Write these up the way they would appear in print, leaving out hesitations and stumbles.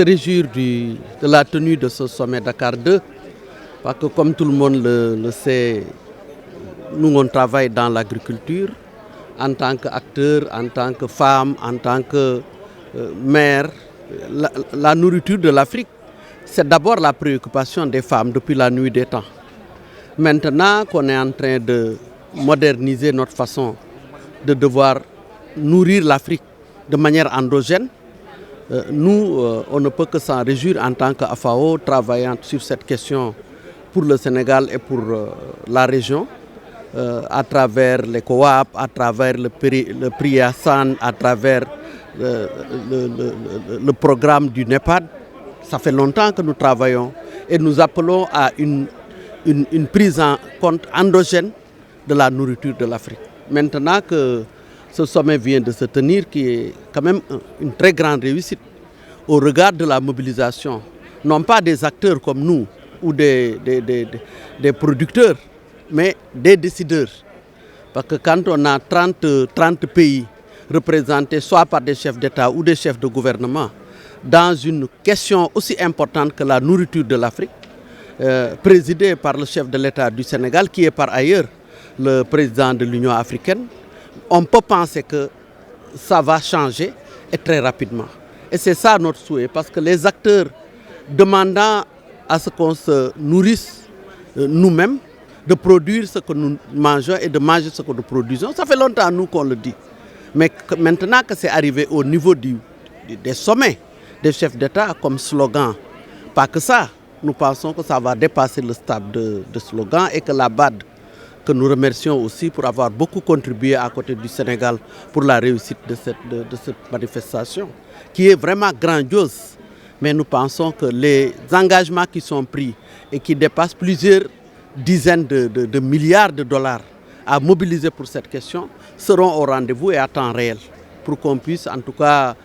se réjouir de la tenue de ce sommet Dakar 2, parce que comme tout le monde le sait, nous on travaille dans l'agriculture en tant qu'acteur, en tant que femme, en tant que mère. La nourriture de l'Afrique, c'est d'abord la préoccupation des femmes depuis la nuit des temps. Maintenant qu'on est en train de moderniser notre façon de devoir nourrir l'Afrique de manière endogène, nous, on ne peut que s'en réjouir en tant qu'AFAO, travaillant sur cette question pour le Sénégal et pour la région, à travers les COAP, à travers le PRIASAN, à travers le programme du NEPAD. Ça fait longtemps que nous travaillons et nous appelons à une prise en compte endogène de la nourriture de l'Afrique. Maintenant que ce sommet vient de se tenir, qui est quand même une très grande réussite au regard de la mobilisation, non pas des acteurs comme nous ou des producteurs, mais des décideurs. Parce que quand on a 30 pays représentés soit par des chefs d'État ou des chefs de gouvernement, dans une question aussi importante que la nourriture de l'Afrique, présidée par le chef de l'État du Sénégal, qui est par ailleurs le président de l'Union africaine, on peut penser que ça va changer et très rapidement. Et c'est ça notre souhait, parce que les acteurs demandant à ce qu'on se nourrisse nous-mêmes, de produire ce que nous mangeons et de manger ce que nous produisons, ça fait longtemps nous qu'on le dit. Mais maintenant que c'est arrivé au niveau des sommets des chefs d'État comme slogan, pas que ça, nous pensons que ça va dépasser le stade de slogan et que la BAD, que nous remercions aussi pour avoir beaucoup contribué à côté du Sénégal pour la réussite de cette manifestation, qui est vraiment grandiose. Mais nous pensons que les engagements qui sont pris et qui dépassent plusieurs dizaines de milliards de dollars à mobiliser pour cette question seront au rendez-vous et à temps réel pour qu'on puisse en tout cas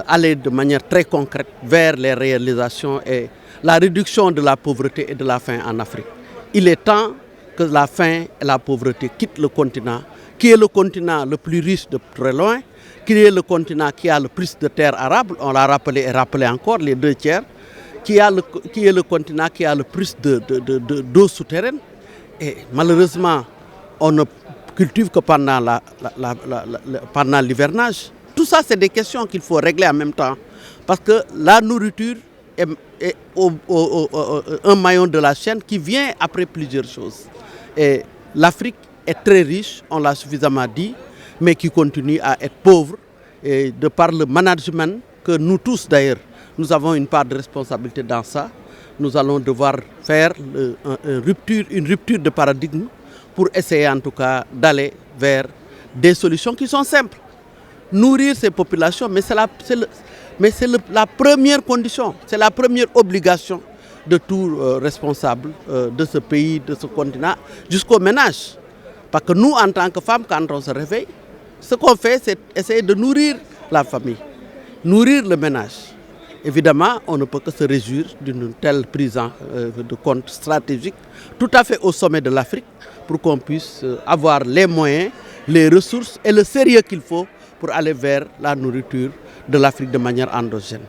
aller de manière très concrète vers les réalisations et la réduction de la pauvreté et de la faim en Afrique. Il est temps que la faim et la pauvreté quittent le continent, qui est le continent le plus riche de très loin, qui est le continent qui a le plus de terres arables, on l'a rappelé et rappelé encore, les 2 tiers, qui est le continent qui a le plus d'eau souterraine. Et malheureusement, on ne cultive que pendant pendant l'hivernage. Tout ça, c'est des questions qu'il faut régler en même temps. Parce que la nourriture est un maillon de la chaîne qui vient après plusieurs choses. Et l'Afrique est très riche, on l'a suffisamment dit, mais qui continue à être pauvre. Et de par le management, que nous tous d'ailleurs, nous avons une part de responsabilité dans ça, nous allons devoir faire une rupture de paradigme pour essayer en tout cas d'aller vers des solutions qui sont simples. Nourrir ces populations, mais c'est la première condition, c'est la première obligation de tout responsable de ce pays, de ce continent, jusqu'au ménage. Parce que nous, en tant que femmes, quand on se réveille, ce qu'on fait, c'est essayer de nourrir la famille, nourrir le ménage. Évidemment, on ne peut que se réjouir d'une telle prise de compte stratégique, tout à fait au sommet de l'Afrique, pour qu'on puisse avoir les moyens, les ressources et le sérieux qu'il faut pour aller vers la nourriture de l'Afrique de manière endogène.